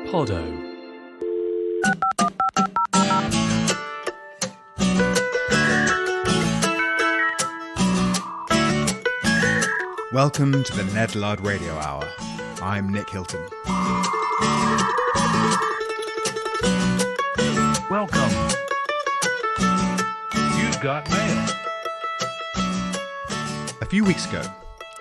Podo. Welcome to the Ned Ludd Radio Hour. I'm Nick Hilton. Welcome. You've got mail. A few weeks ago,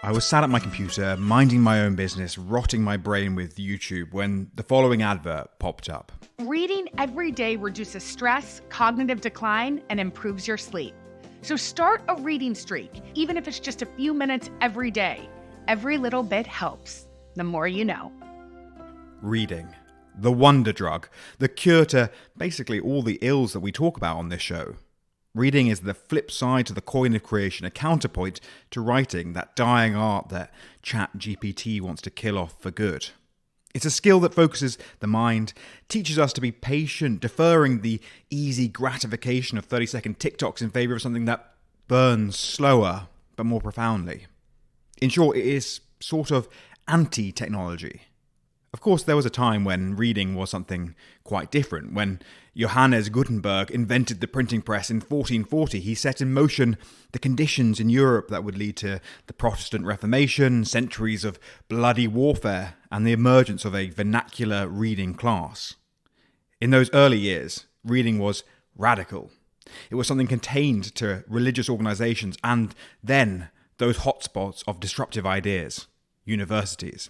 I was sat at my computer, minding my own business, rotting my brain with YouTube, when the following advert popped up. Reading every day reduces stress, cognitive decline, and improves your sleep. So start a reading streak, even if it's just a few minutes every day. Every little bit helps. The more you know. Reading. The wonder drug. The cure to basically all the ills that we talk about on this show. Reading is the flip side to the coin of creation, a counterpoint to writing, that dying art that ChatGPT wants to kill off for good. It's a skill that focuses the mind, teaches us to be patient, deferring the easy gratification of 30-second TikToks in favour of something that burns slower but more profoundly. In short, it is sort of anti-technology. Of course, there was a time when reading was something quite different. When Johannes Gutenberg invented the printing press in 1440, he set in motion the conditions in Europe that would lead to the Protestant Reformation, centuries of bloody warfare, and the emergence of a vernacular reading class. In those early years, reading was radical. It was something contained to religious organisations and then those hotspots of disruptive ideas, universities.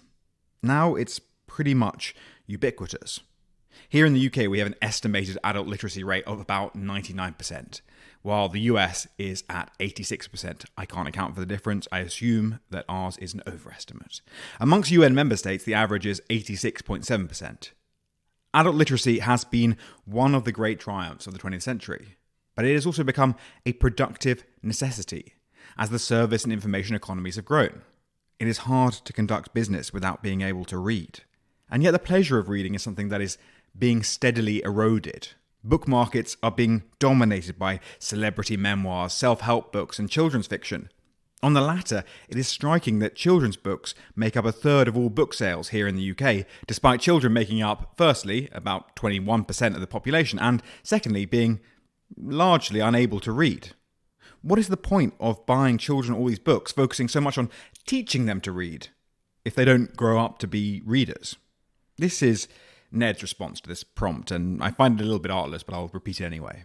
Now it's pretty much ubiquitous. Here in the UK, we have an estimated adult literacy rate of about 99%, while the US is at 86%. I can't account for the difference. I assume that ours is an overestimate. Amongst UN member states, the average is 86.7%. Adult literacy has been one of the great triumphs of the 20th century, but it has also become a productive necessity as the service and information economies have grown. It is hard to conduct business without being able to read. And yet the pleasure of reading is something that is being steadily eroded. Book markets are being dominated by celebrity memoirs, self-help books, and children's fiction. On the latter, it is striking that children's books make up a third of all book sales here in the UK, despite children making up, firstly, about 21% of the population, and secondly, being largely unable to read. What is the point of buying children all these books, focusing so much on teaching them to read, if they don't grow up to be readers? This is Ned's response to this prompt, and I find it a little bit artless, but I'll repeat it anyway.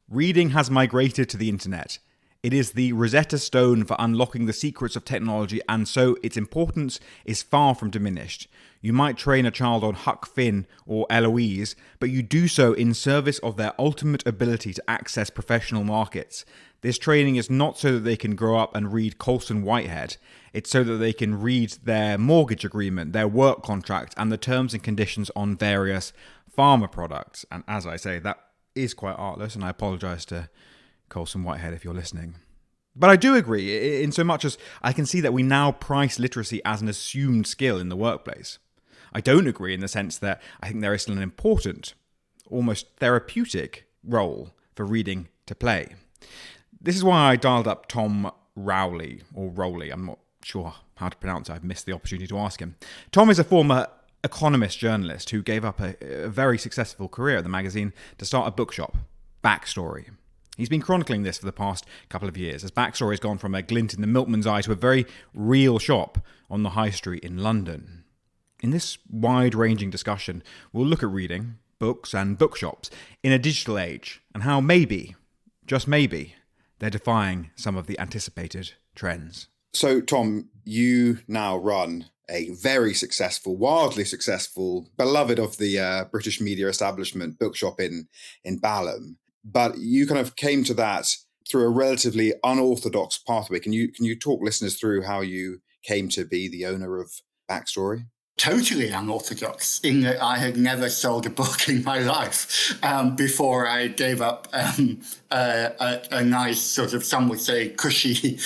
Reading has migrated to the internet. It is the Rosetta Stone for unlocking the secrets of technology, and so its importance is far from diminished. You might train a child on Huck Finn or Eloise, but you do so in service of their ultimate ability to access professional markets. This training is not so that they can grow up and read Colson Whitehead. It's so that they can read their mortgage agreement, their work contract, and the terms and conditions on various pharma products. And as I say, that is quite artless, and I apologise to Colson Whitehead if you're listening. But I do agree, in so much as I can see that we now price literacy as an assumed skill in the workplace. I don't agree in the sense that I think there is still an important, almost therapeutic role for reading to play. This is why I dialed up Tom Rowley, or Rowley, I'm not sure how to pronounce it, I've missed the opportunity to ask him. Tom is a former economist journalist who gave up a very successful career at the magazine to start a bookshop, Backstory. He's been chronicling this for the past couple of years, as Backstory has gone from a glint in the milkman's eye to a very real shop on the high street in London. In this wide-ranging discussion, we'll look at reading, books and bookshops in a digital age, and how maybe, just maybe, they're defying some of the anticipated trends. So, Tom, you now run a very successful, wildly successful, beloved of the British media establishment bookshop in Balham. But you kind of came to that through a relatively unorthodox pathway. Can you talk listeners through how you came to be the owner of Backstory? Totally unorthodox in that I had never sold a book in my life before I gave up a nice sort of, some would say, cushy,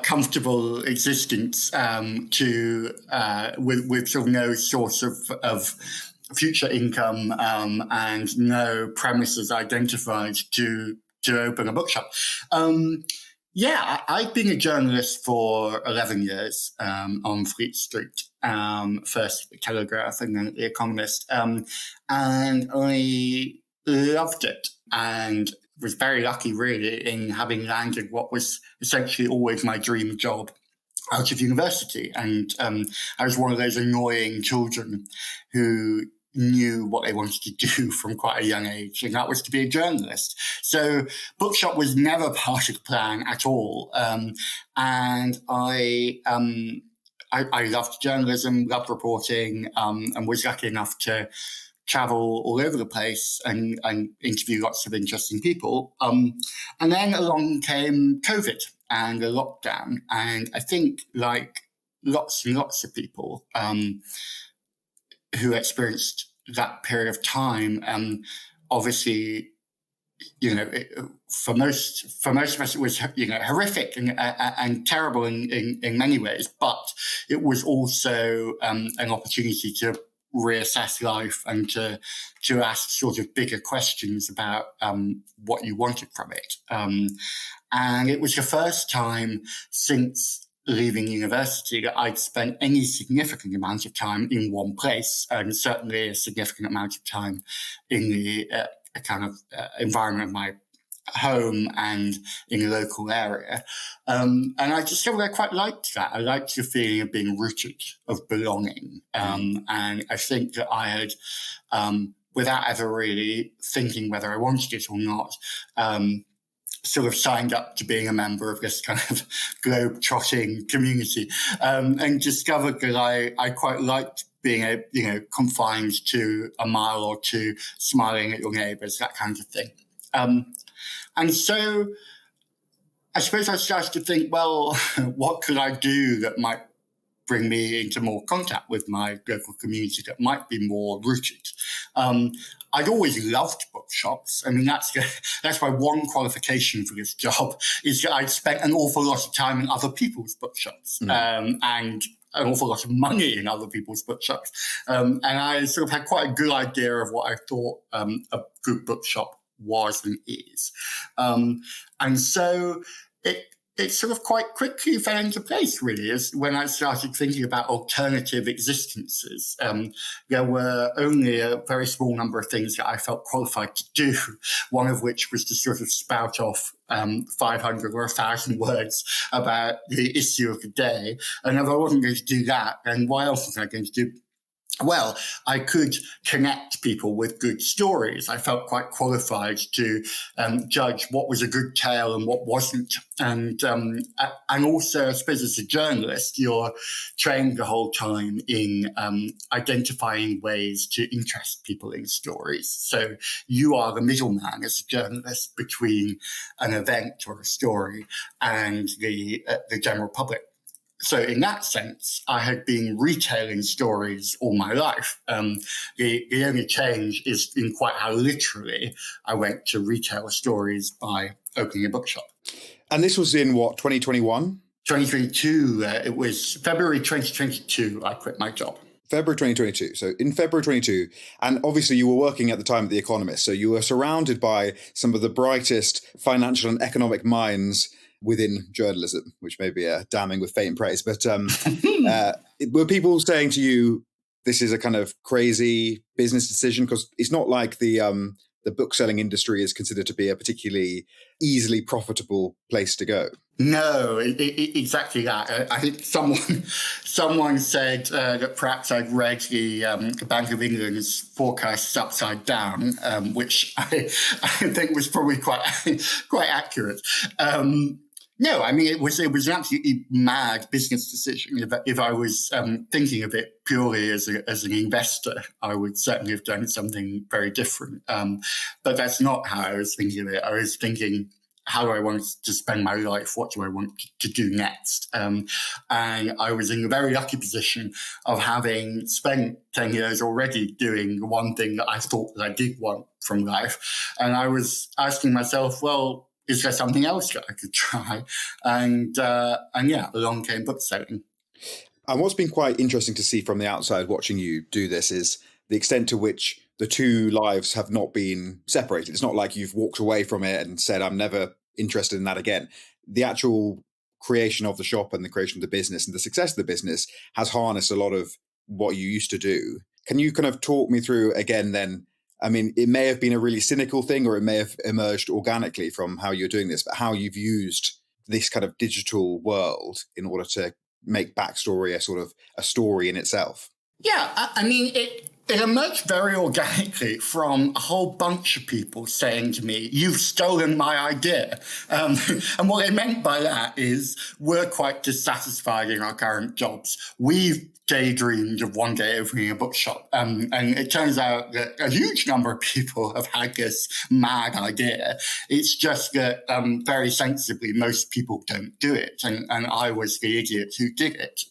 comfortable existence with sort of no source of future income and no premises identified to open a bookshop. I've been a journalist for 11 years on Fleet Street, first at the Telegraph and then at the Economist. And I loved it and was very lucky, really, in having landed what was essentially always my dream job out of university. And I was one of those annoying children who knew what they wanted to do from quite a young age, and that was to be a journalist. So bookshop was never part of the plan at all. And I loved journalism, loved reporting, and was lucky enough to travel all over the place and interview lots of interesting people. And then along came COVID and a lockdown. And I think, like lots and lots of people who experienced that period of time, obviously, for most of us, it was horrific and terrible in many ways. But it was also an opportunity to reassess life and to ask sort of bigger questions about what you wanted from it. And it was the first time since leaving university that I'd spent any significant amount of time in one place, and certainly a significant amount of time in the kind of environment of my home and in a local area. And I discovered I quite liked that. I liked the feeling of being rooted, of belonging. And I think that I had, without ever really thinking whether I wanted it or not, sort of signed up to being a member of this kind of globe-trotting community, and discovered that I quite liked being confined to a mile or two, smiling at your neighbours, that kind of thing. And so I suppose I started to think, well, what could I do that might bring me into more contact with my local community, that might be more rooted? I'd always loved bookshops. I mean, that's my one qualification for this job, is that I'd spent an awful lot of time in other people's bookshops, and an awful lot of money in other people's bookshops. And I sort of had quite a good idea of what I thought a good bookshop was and is. And so it sort of quite quickly fell into place, really, as when I started thinking about alternative existences. There were only a very small number of things that I felt qualified to do, one of which was to sort of spout off 500 or 1,000 words about the issue of the day. And if I wasn't going to do that, then what else was I going to do? Well, I could connect people with good stories. I felt quite qualified to judge what was a good tale and what wasn't. And also, I suppose, as a journalist, you're trained the whole time in identifying ways to interest people in stories. So you are the middleman as a journalist between an event or a story and the general public. So in that sense, I had been retailing stories all my life. The only change is in quite how literally I went to retail stories by opening a bookshop. And this was in what, 2021? 2022. It was February 2022, I quit my job. February 2022. So in February 22, and obviously you were working at the time at The Economist, so you were surrounded by some of the brightest financial and economic minds within journalism, which may be damning with faint praise. But were people saying to you, this is a kind of crazy business decision? Because it's not like the book-selling industry is considered to be a particularly easily profitable place to go. No, exactly that. I think someone said that perhaps I'd read the Bank of England's forecasts upside down, which I think was probably quite accurate. No, I mean, it was an absolutely mad business decision. If I was thinking of it purely as an investor, I would certainly have done something very different. But that's not how I was thinking of it. I was thinking, how do I want to spend my life? What do I want to do next? And I was in a very lucky position of having spent 10 years already doing the one thing that I thought that I did want from life. And I was asking myself, well, is there something else that I could try? And yeah, along came book selling. And what's been quite interesting to see from the outside watching you do this is the extent to which the two lives have not been separated. It's not like you've walked away from it and said, I'm never interested in that again. the actual creation of the shop and the creation of the business and the success of the business has harnessed a lot of what you used to do. Can you kind of talk me through again then? I mean, it may have been a really cynical thing, or it may have emerged organically from how you're doing this, but how you've used this kind of digital world in order to make Backstory a sort of a story in itself. Yeah, I mean, it emerged very organically from a whole bunch of people saying to me, "You've stolen my idea." And what they meant by that is we're quite dissatisfied in our current jobs. We've daydreamed of one day opening a bookshop. And it turns out that a huge number of people have had this mad idea. It's just that very sensibly, most people don't do it. And I was the idiot who did it.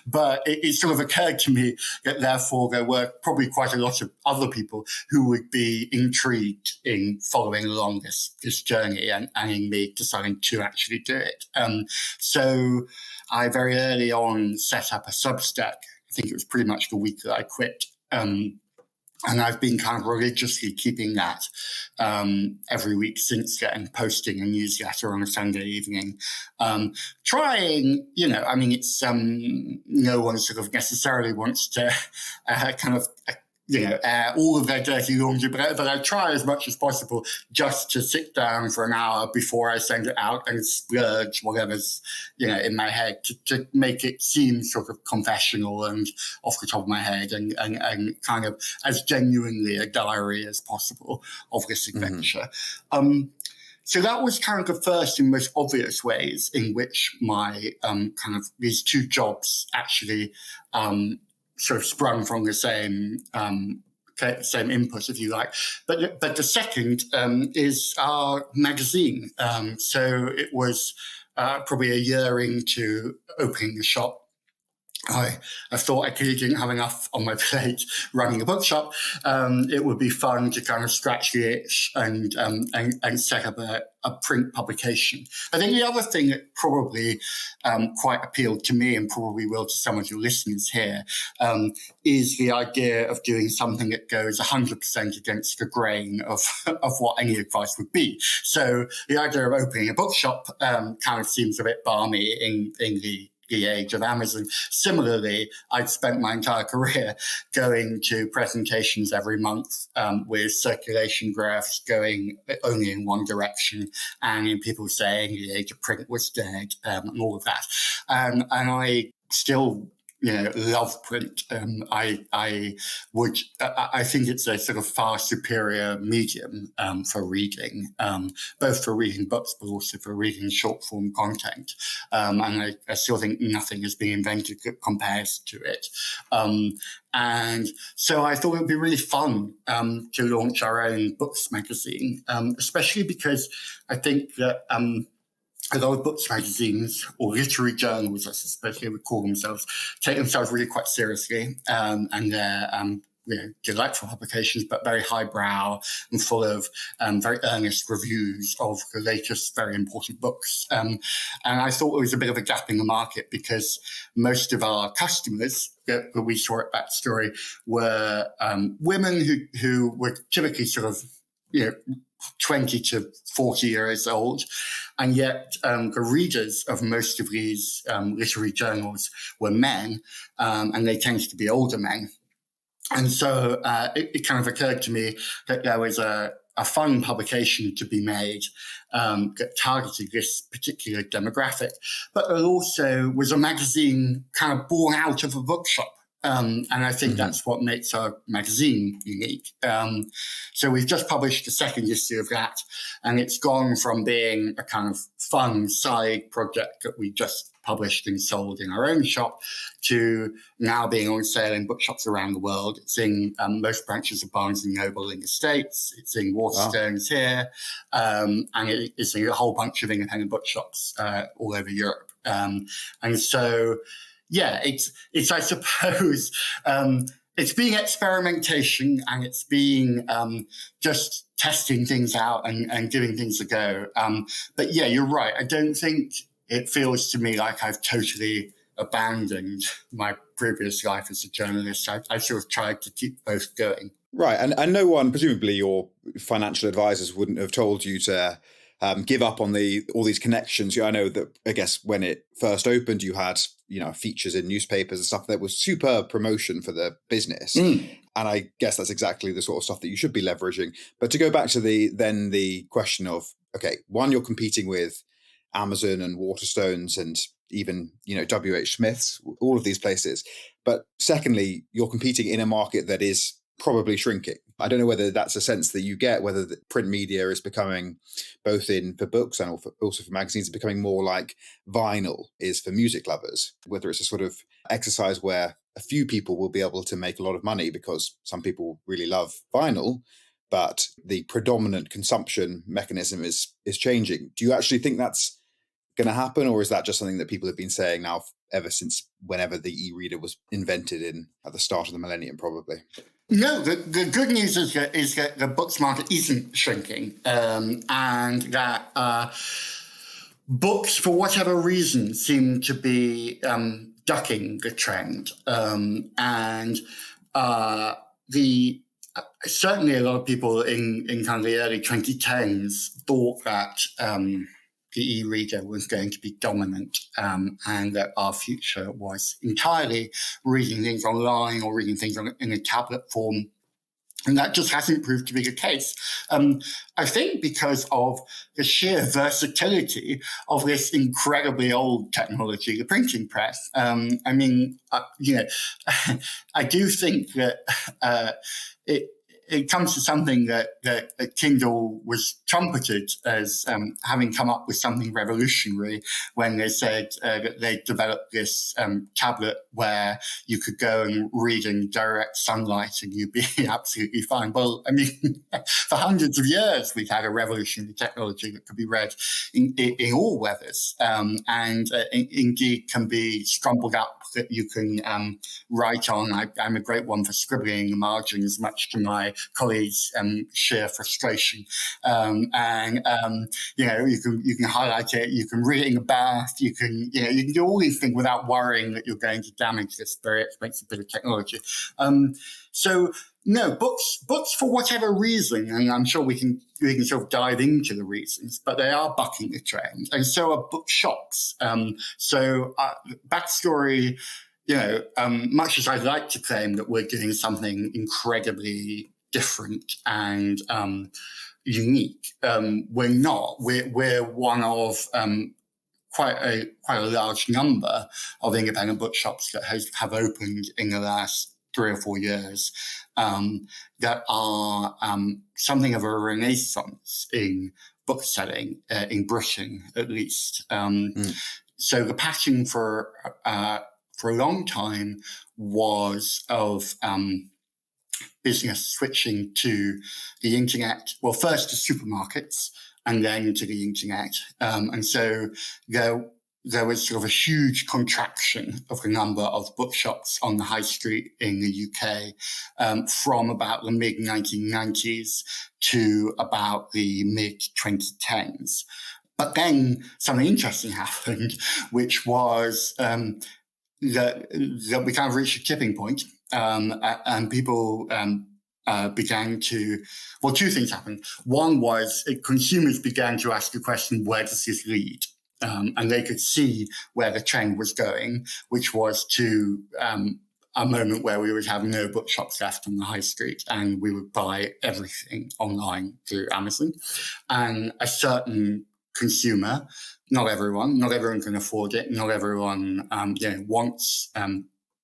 But it sort of occurred to me that therefore there were probably quite a lot of other people who would be intrigued in following along this journey and in me deciding to actually do it. So I very early on set up a Substack. I think it was pretty much the week that I quit. And I've been kind of religiously keeping that every week since then, posting a newsletter on a Sunday evening. Trying, I mean, it's no one sort of necessarily wants to kind of air all of their dirty laundry, but I try as much as possible just to sit down for an hour before I send it out and splurge whatever's, in my head to make it seem sort of confessional and off the top of my head and kind of as genuinely a diary as possible of this adventure. So that was kind of the first and most obvious ways in which my kind of these two jobs actually sort of sprung from the same input, if you like. But the second is our magazine. So it was probably a year into opening the shop. I thought I clearly didn't have enough on my plate running a bookshop. It would be fun to kind of scratch the itch and set up a print publication. I think the other thing that probably quite appealed to me and probably will to some of your listeners here is the idea of doing something that goes 100% against the grain of what any advice would be. So the idea of opening a bookshop kind of seems a bit balmy in the age of Amazon. Similarly, I'd spent my entire career going to presentations every month with circulation graphs going only in one direction and in people saying the age of print was dead and all of that. And I still love print. I think it's a sort of far superior medium for reading, both for reading books, but also for reading short form content. And I still think nothing has been invented that compares to it. And so I thought it would be really fun to launch our own books magazine, especially because I think that a lot of books magazines or literary journals, I suppose they would call themselves, take themselves really quite seriously, and they're delightful publications, but very highbrow and full of very earnest reviews of the latest very important books. And I thought it was a bit of a gap in the market because most of our customers that we saw at Backstory were women who were typically sort of 20 to 40 years old. And yet the readers of most of these literary journals were men, and they tended to be older men. And so it kind of occurred to me that there was a fun publication to be made that targeted this particular demographic, but it also was a magazine kind of born out of a bookshop. And I think that's what makes our magazine unique. So we've just published the second issue of that, and it's gone from being a kind of fun side project that we just published and sold in our own shop to now being on sale in bookshops around the world. It's in most branches of Barnes & Noble in the States. It's in Waterstones here. And it's in a whole bunch of independent bookshops all over Europe. And so... yeah, it's I suppose, it's being experimentation and it's being just testing things out and giving things a go. But yeah, you're right. I don't think it feels to me like I've totally abandoned my previous life as a journalist. I sort of tried to keep both going. Right. And no one, presumably your financial advisors, wouldn't have told you to give up on all these connections. I know that, I guess, when it first opened, you had, features in newspapers and stuff that was superb promotion for the business. And I guess that's exactly the sort of stuff that you should be leveraging. But to go back to the question of, okay, one, you're competing with Amazon and Waterstones and even, WH Smith's, all of these places. But secondly, you're competing in a market that is probably shrinking. I don't know whether that's a sense that you get, whether the print media is becoming, both for books and also for magazines, becoming more like vinyl is for music lovers, whether it's a sort of exercise where a few people will be able to make a lot of money because some people really love vinyl, but the predominant consumption mechanism is changing. Do you actually think that's going to happen, or is that just something that people have been saying now ever since whenever the e-reader was invented at the start of the millennium, probably? No, the good news is that the books market isn't shrinking, and that books, for whatever reason, seem to be ducking the trend. Certainly a lot of people in kind of the early 2010s thought that the e-reader was going to be dominant, and that our future was entirely reading things online or reading things in a tablet form. And that just hasn't proved to be the case. I think because of the sheer versatility of this incredibly old technology, the printing press. I do think that it comes to something that Kindle was trumpeted as having come up with something revolutionary when they said that they developed this tablet where you could go and read in direct sunlight and you'd be absolutely fine. Well, for hundreds of years, we've had a revolutionary technology that could be read in all weathers, and indeed can be scrambled up that you can write on. I'm a great one for scribbling the margins, much to my colleagues' sheer frustration. You can highlight it, you can read it in a bath, you can do all these things without worrying that you're going to damage this very expensive bit of technology. So no, books for whatever reason, and I'm sure we can sort of dive into the reasons, but they are bucking the trend, and so are bookshops. Backstory, much as I'd like to claim that we're doing something incredibly different and unique, we're not. We're one of quite a large number of independent bookshops that have opened in the last 3 or 4 years, that are something of a renaissance in bookselling, in Britain at least. So the passion for a long time was of business switching to the internet. Well, first to supermarkets and then to the internet. And so there was sort of a huge contraction of the number of bookshops on the high street in the UK from about the mid-1990s to about the mid-2010s. But then something interesting happened, which was that we kind of reached a tipping point, and people began to, well, two things happened. One was consumers began to ask the question, where does this lead? And they could see where the trend was going, which was to a moment where we would have no bookshops left on the high street and we would buy everything online through Amazon. And a certain consumer, not everyone can afford it, not everyone wants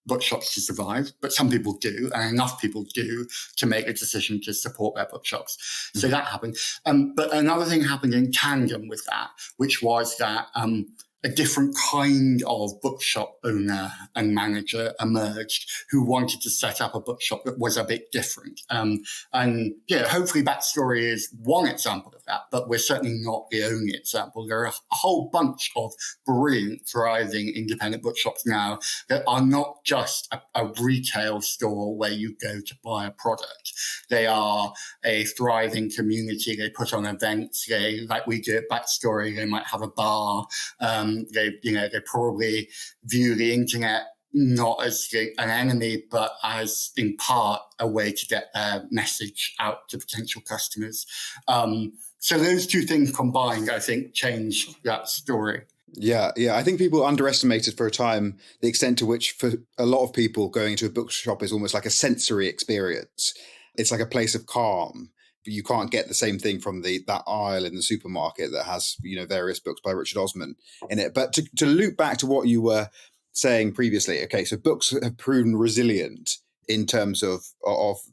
bookshops to survive, but some people do, and enough people do to make a decision to support their bookshops. So that happened. But another thing happened in tandem with that, which was that a different kind of bookshop owner and manager emerged who wanted to set up a bookshop that was a bit different. Hopefully Backstory is one example of that, but we're certainly not the only example. There are a whole bunch of brilliant, thriving independent bookshops now that are not just a retail store where you go to buy a product. They are a thriving community. They put on events. Like we do at Backstory, they might have a bar. They probably view the internet not as an enemy, but as in part a way to get their message out to potential customers. So those two things combined, I think, change that story. Yeah. I think people underestimated for a time the extent to which, for a lot of people, going to a bookshop is almost like a sensory experience. It's like a place of calm. You can't get the same thing from that aisle in the supermarket that has, various books by Richard Osman in it. But to loop back to what you were saying previously, okay, so books have proven resilient in terms of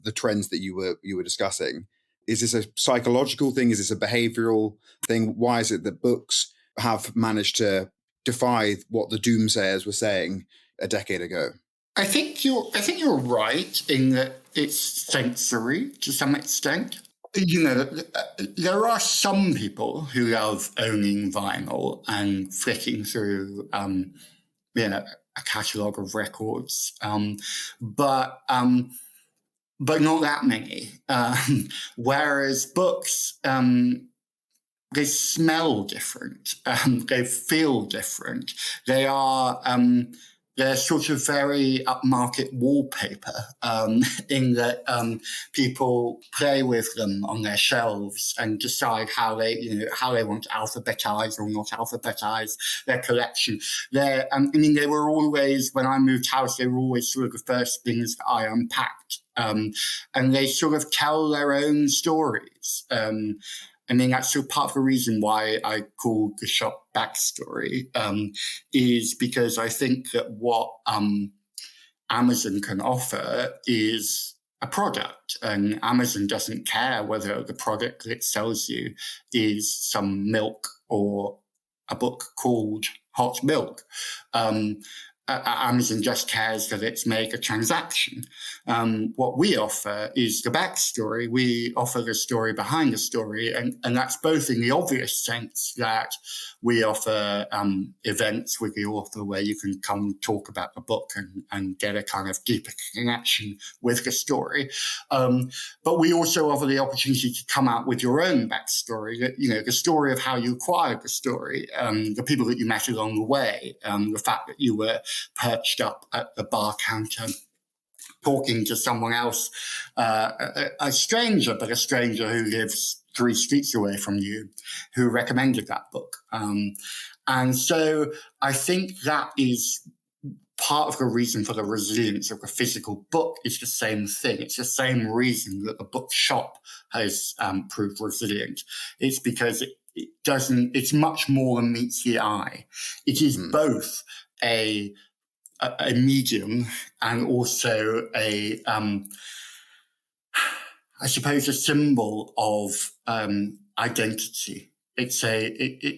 the trends that you were discussing. Is this a psychological thing? Is this a behavioral thing? Why is it that books have managed to defy what the doomsayers were saying a decade ago? I think you're right in that it's sensory to some extent. There are some people who love owning vinyl and flicking through, a catalogue of records, but not that many. Whereas books, they smell different. They feel different. They're sort of very upmarket wallpaper in that people play with them on their shelves and decide how they want to alphabetize or not alphabetize their collection. They were always, when I moved house, they were always sort of the first things that I unpacked. And they sort of tell their own stories. That's sort of part of the reason why I call the shop Backstory, is because I think that what Amazon can offer is a product, and Amazon doesn't care whether the product that it sells you is some milk or a book called Hot Milk. Amazon just cares that it's made a transaction. What we offer is the backstory. We offer the story behind the story, and that's both in the obvious sense that we offer events with the author where you can come talk about the book and get a kind of deeper connection with the story. But we also offer the opportunity to come out with your own backstory, the story of how you acquired the story, the people that you met along the way, the fact that you were perched up at the bar counter talking to someone else, a stranger who lives 3 streets away from you, who recommended that book. And so I think that is part of the reason for the resilience of the physical book. Is the same thing. It's the same reason that the bookshop has proved resilient. It's because it's much more than meets the eye. It is both a medium and also I suppose a symbol of identity. It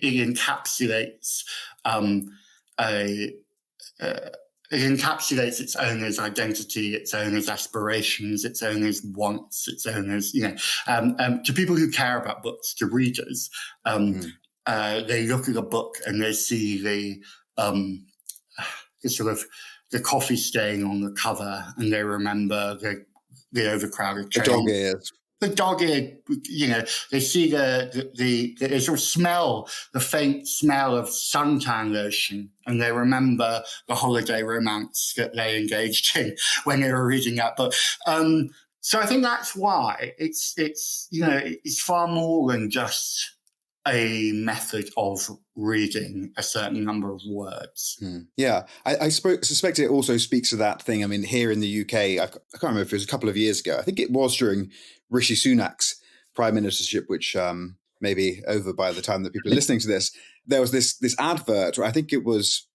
encapsulates it encapsulates its owner's identity, its owner's aspirations, its owner's wants, its owner's, to people who care about books, to readers, they look at a book and they see the sort of the coffee stain on the cover, and they remember the overcrowded train. The dog ears. The dog ear, they see they sort of smell the faint smell of suntan lotion, and they remember the holiday romance that they engaged in when they were reading that book. So I think that's why it's far more than just a method of reading a certain number of words. Yeah, I suspect it also speaks to that thing. I mean, here in the UK, I can't remember if it was a couple of years ago. I think it was during Rishi Sunak's prime ministership, which may be over by the time that people are listening to this. There was this advert, or I think it was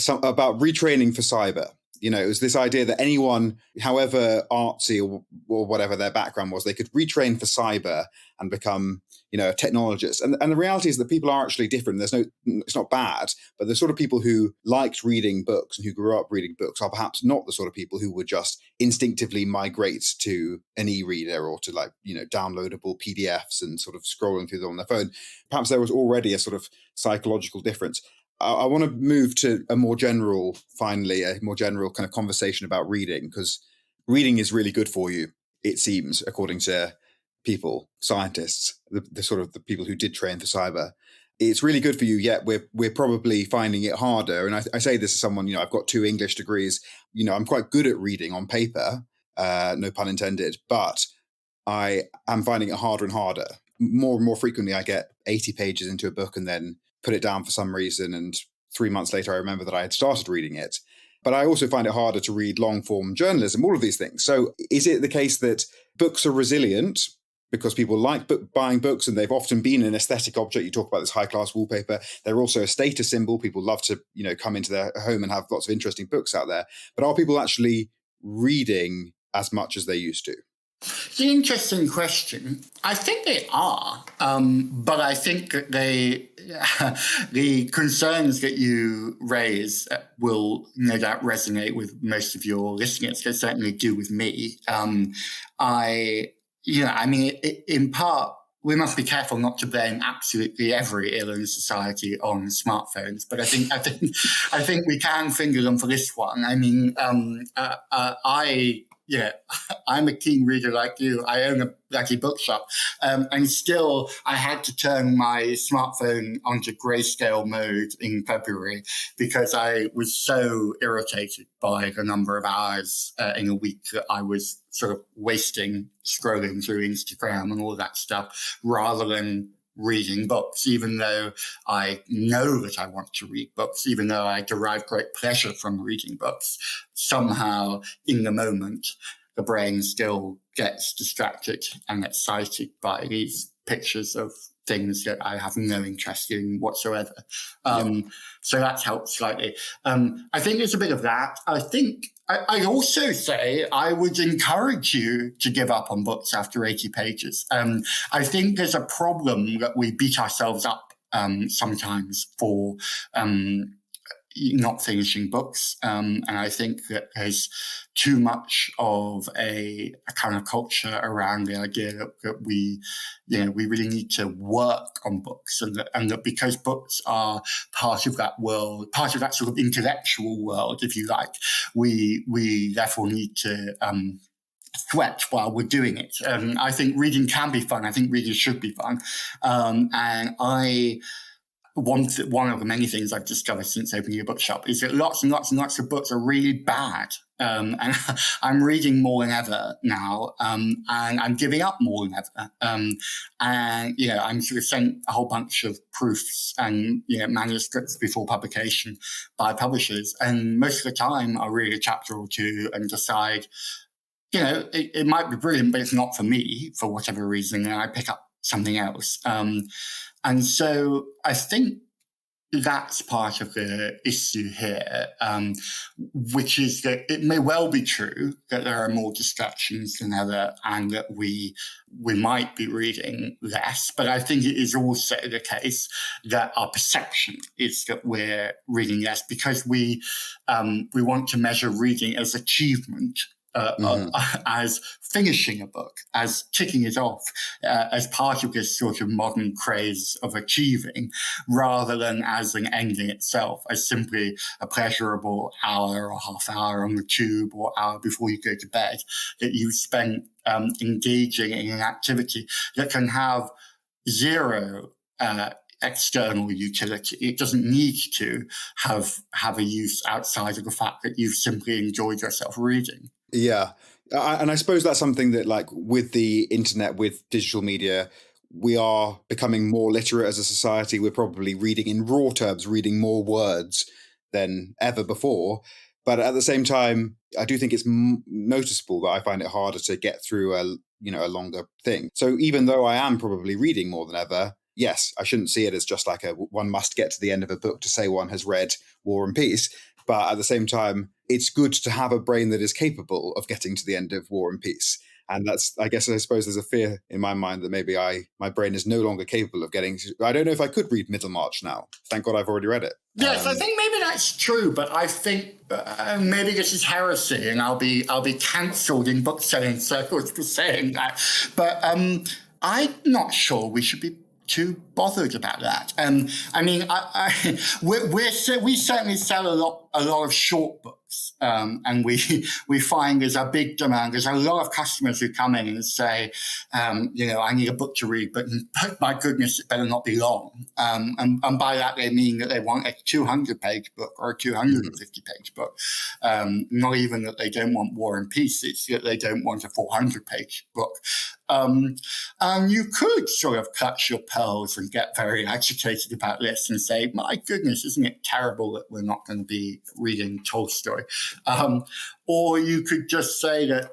about retraining for cyber. It was this idea that anyone, however artsy or whatever their background was, they could retrain for cyber and become, a technologist. And the reality is that people are actually different. It's not bad, but the sort of people who liked reading books and who grew up reading books are perhaps not the sort of people who would just instinctively migrate to an e-reader or to downloadable PDFs and sort of scrolling through them on their phone. Perhaps there was already a sort of psychological difference. I want to move to a more general kind of conversation about reading, because reading is really good for you, it seems, according to people, scientists, the sort of the people who did train for cyber. it's really good for you, yet we're probably finding it harder. And I say this as someone, I've got 2 English degrees. I'm quite good at reading on paper, no pun intended, but I am finding it harder and harder. More and more frequently, I get 80 pages into a book and then put it down for some reason. And 3 months later, I remember that I had started reading it. But I also find it harder to read long-form journalism, all of these things. So is it the case that books are resilient because people like buying books and they've often been an aesthetic object? You talk about this high-class wallpaper. They're also a status symbol. People love to, come into their home and have lots of interesting books out there. But are people actually reading as much as they used to? It's an interesting question. I think they are, but I think that the concerns that you raise will no doubt resonate with most of your listeners. They certainly do with me. In part, we must be careful not to blame absolutely every ill in society on smartphones. But I think we can finger them for this one. I mean, I'm a keen reader like you. I own a bloody bookshop. And still, I had to turn my smartphone onto grayscale mode in February because I was so irritated by the number of hours in a week that I was sort of wasting scrolling through Instagram and all that stuff rather than reading books, even though I know that I want to read books, even though I derive great pleasure from reading books. Somehow, in the moment, the brain still gets distracted and excited by these pictures of things that I have no interest in whatsoever. So that's helped slightly. I think there's a bit of that. I think I also say I would encourage you to give up on books after 80 pages. I think there's a problem that we beat ourselves up sometimes for not finishing books. And I think that there's too much of a kind of culture around the idea that we really need to work on books, and that because books are part of that world, part of that sort of intellectual world, if you like, we therefore need to sweat while we're doing it. I think reading can be fun. I think reading should be fun. One of the many things I've discovered since opening a bookshop is that lots and lots and lots of books are really bad. And I'm reading more than ever now, and I'm giving up more than ever. I'm sort of sent a whole bunch of proofs and manuscripts before publication by publishers, and most of the time I'll read a chapter or two and decide, it might be brilliant, but it's not for me for whatever reason, and I pick up something else. And so I think that's part of the issue here, which is that it may well be true that there are more distractions than ever and that we might be reading less. But I think it is also the case that our perception is that we're reading less because we want to measure reading as achievement. As finishing a book, as ticking it off, as part of this sort of modern craze of achieving, rather than as an end in itself, as simply a pleasurable hour or half hour on the tube or hour before you go to bed that you spent engaging in an activity that can have zero external utility. It doesn't need to have a use outside of the fact that you've simply enjoyed yourself reading. Yeah. And I suppose that's something that, like, with the internet, with digital media, we are becoming more literate as a society. We're probably reading in raw terms, reading more words than ever before. But at the same time, I do think it's noticeable that I find it harder to get through a longer thing. So even though I am probably reading more than ever, yes, I shouldn't see it as just like one must get to the end of a book to say one has read War and Peace. But at the same time, it's good to have a brain that is capable of getting to the end of War and Peace. And I suppose there's a fear in my mind that maybe my brain is no longer capable of getting to, I don't know if I could read Middlemarch now. Thank God I've already read it. Yes, I think maybe that's true, but I think maybe this is heresy, and I'll be cancelled in book selling circles for saying that. But I'm not sure we should be too bothered about that. I mean, we certainly sell a lot of short books, and we find there's a big demand. There's a lot of customers who come in and say, I need a book to read, but my goodness, it better not be long. And by that they mean that they want a 200-page book or a 250-page book. Not even that they don't want War and Peace; it's that they don't want a 400-page book. You could sort of clutch your pearls and get very agitated about this and say, my goodness, isn't it terrible that we're not going to be reading Tolstoy? Or you could just say that,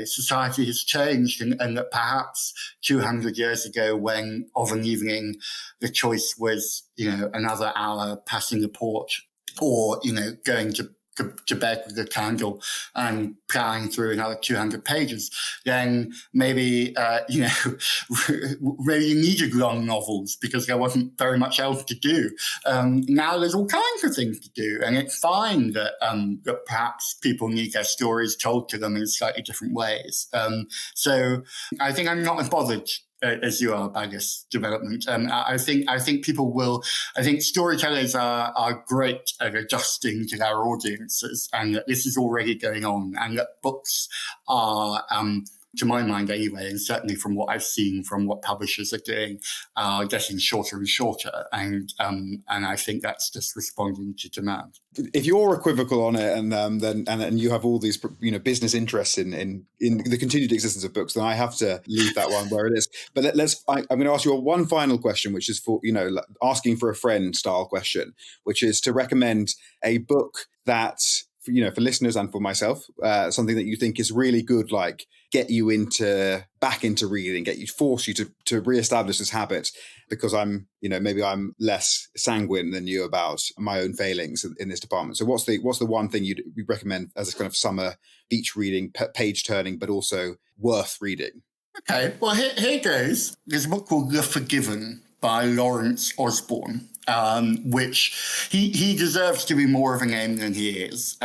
society has changed and that perhaps 200 years ago, when of an evening the choice was, another hour passing the porch or, going to bed with a candle and plowing through another 200 pages, then maybe, maybe you needed long novels because there wasn't very much else to do. Now there's all kinds of things to do, and it's fine that perhaps people need their stories told to them in slightly different ways. So I think I'm not as bothered as you are by this development. I think people will. I think storytellers are great at adjusting to their audiences, and that this is already going on, and that books are, to my mind anyway, and certainly from what I've seen from what publishers are doing, are getting shorter and shorter, and I think that's just responding to demand. If you're equivocal on it, and you have all these business interests in the continued existence of books, then I have to leave that one where it is. But I'm going to ask you one final question, which is for asking for a friend style question, which is to recommend a book that for listeners and for myself, something that you think is really good, like get you back into reading, force you to reestablish this habit, because I'm, maybe I'm less sanguine than you about my own failings in this department. So what's the one thing you'd recommend as a kind of summer beach reading, page turning, but also worth reading? Okay, well, here goes. There's a book called The Forgiven by Lawrence Osborne, which he deserves to be more of a name than he is.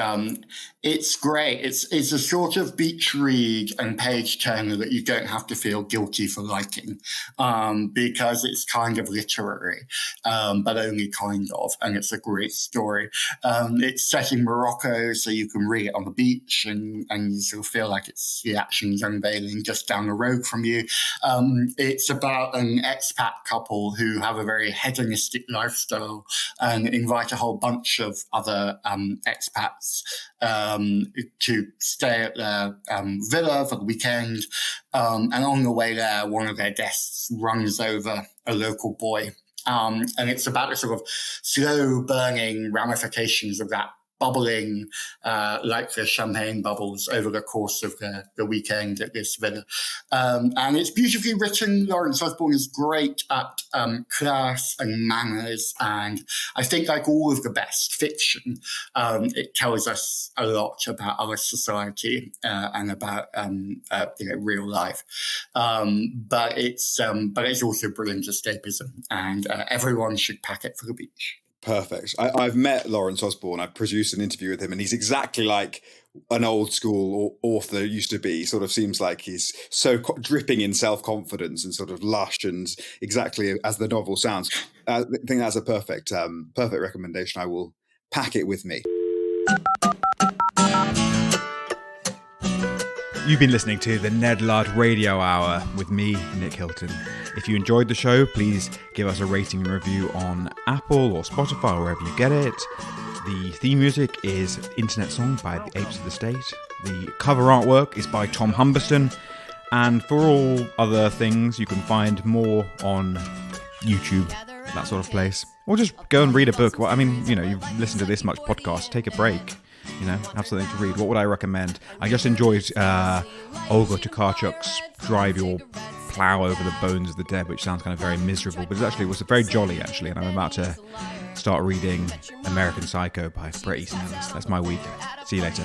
It's great. It's a sort of beach read and page turner that you don't have to feel guilty for liking, because it's kind of literary, but only kind of, and it's a great story. It's set in Morocco, so you can read it on the beach, and you sort of feel like it's the actions unveiling just down the road from you. It's about an expat couple who have a very hedonistic lifestyle and invite a whole bunch of other expats to stay at their villa for the weekend. And on the way there, one of their guests runs over a local boy. And it's about the sort of slow burning ramifications of that bubbling like the champagne bubbles over the course of the weekend at this villa. And it's beautifully written. Lawrence Osborne is great at class and manners. And I think, like all of the best fiction, it tells us a lot about our society and about real life. But it's also brilliant escapism, and everyone should pack it for the beach. Perfect. I've met Lawrence Osborne. I've produced an interview with him, and he's exactly like an old school author used to be. He sort of seems like he's so dripping in self-confidence and sort of lush, and exactly as the novel sounds. I think that's a perfect recommendation. I will pack it with me. You've been listening to the Ned Ludd Radio Hour with me, Nick Hilton. If you enjoyed the show, please give us a rating and review on Apple or Spotify or wherever you get it. The theme music is Internet Song by the Apes of the State. The cover artwork is by Tom Humberston. And for all other things, you can find more on YouTube, that sort of place. Or just go and read a book. Well, I mean, you've listened to this much podcast, take a break. Have something to read. What would I recommend? I just enjoyed Olga Tokarczuk's Drive Your Plow Over the Bones of the Dead, which sounds kind of very miserable, but it was very jolly, actually, and I'm about to start reading American Psycho by Bret Easton Ellis. That's my week. See you later.